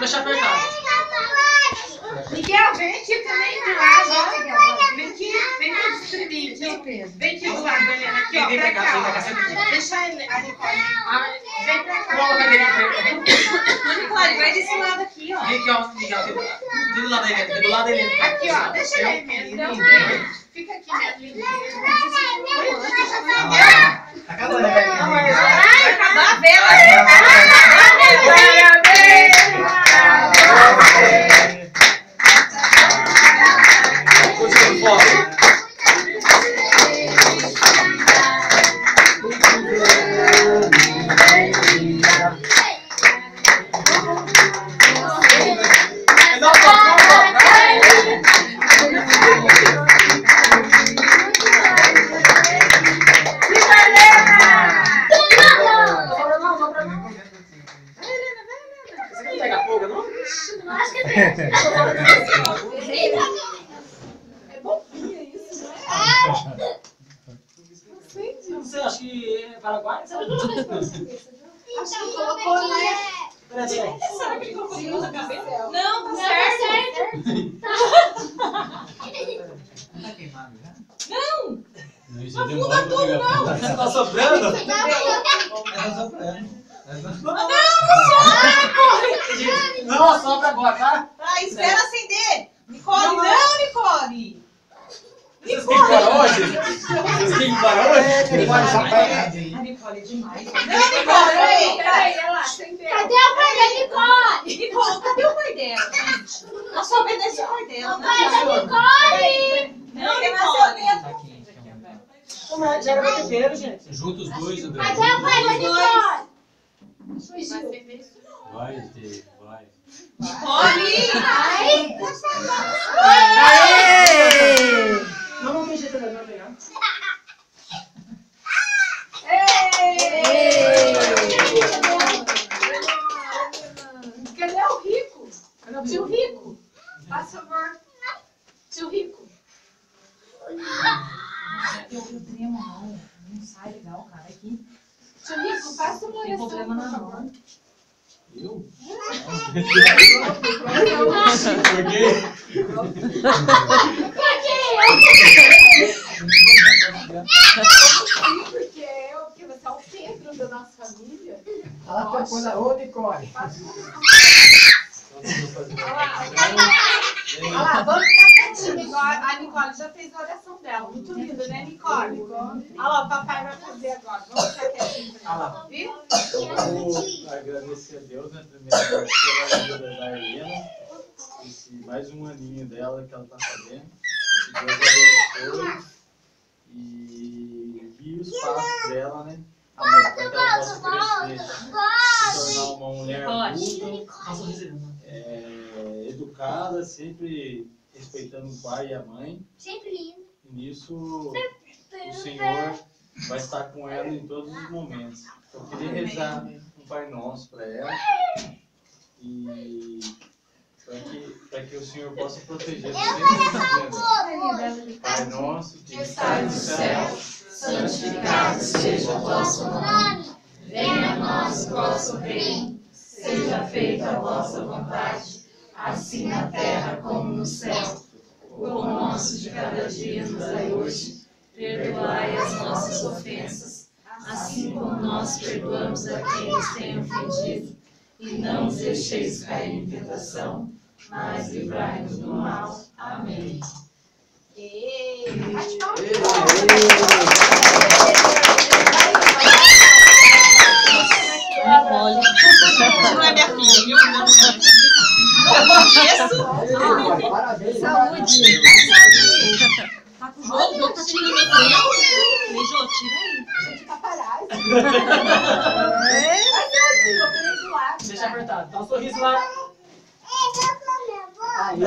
deixar apertado. Miguel, vem aqui também do lado, ó, Miguel. Vem aqui, vem cá distribuir aqui. Vem aqui do lado, Helena. Aqui, ó, pra cá. Deixa a Nicole. Vem pra cá. Nicole, vai desse lado aqui, ó. Vem aqui, ó, Miguel. Do lado da Helena, do lado da Helena. Aqui, ó, deixa ele mesmo. Fica aqui, minha linda. Acabou, né? Vai acabar a vela. Você acha que é Paraguai? Acho que colocou lá. Será que ele colocou na cabeça? Não, tá certo. Tá queimado já? Não! Não muda tudo, não! Você tá soprando? Tá soprando. Não, sopra agora, tá? Ah, espera acender! Nicole, não, Nicole! Vocês querem para hoje? Vocês querem para hoje? Nicole, só pega. A Nicole é demais. Não, Nicole, peraí. Cadê o pai da Nicole? Nicole, cadê o pai dela, gente? Nós só obedece o pai dela. O pai da Nicole! Não, Nicole. Tá aqui. Mas já era muito inteiro, gente. Junta os dois, André. Cadê o pai da Nicole? Vai, Estevam, vai. Nicole! Aê! Não, não tem jeito de não pegar. Cadê o Rico? Tio Rico, faz favor. Tio Rico. Eu tremo a mão. Não sai legal, cara. Aqui. Tio Rico, faça uma Tem oração, problema na por favor. mão. Eu? Por quê? Porque você é o centro da nossa família. Ela tá coisa. Ô, Nicole. Olha lá, vamos ficar quietinho. A Nicole já fez a oração dela. Muito linda, né, Nicole? Olha lá, o papai vai fazer agora. Vamos ficar quietinho pra ela. Viu? Vou agradecer a Deus, né, primeiramente pela vida da Helena, esse mais um aninho dela que ela está fazendo. Que Deus abençoe e guie os passos dela, né? Amém. Para que ela possa crescer, se tornar uma mulher adulta, educada, sempre respeitando o pai e a mãe. Sempre lindo. E nisso o Senhor vai estar com ela em todos os momentos. Eu queria rezar um Pai Nosso para ela e para que o Senhor possa proteger sempre. Pai Nosso que está no céu, santificado seja o vosso nome. Venha a nós o vosso reino. Seja feita a vossa vontade, assim na terra como no céu. O pão nosso de cada dia nos dai hoje. Perdoai as nossas ofensas, assim como nós perdoamos a quem nos tem ofendido. E não nos deixeis cair em tentação, mas livrai-nos do mal. Amém. Nicole. Não é minha filha, viu? Não é minha filha. Parabéns. Saúde. Tá com o Jô, tá tirando meu tempo. Ei, Jô, tira aí. Gente, paparazzi. Deixa apertado. Dá um sorriso lá. Aí.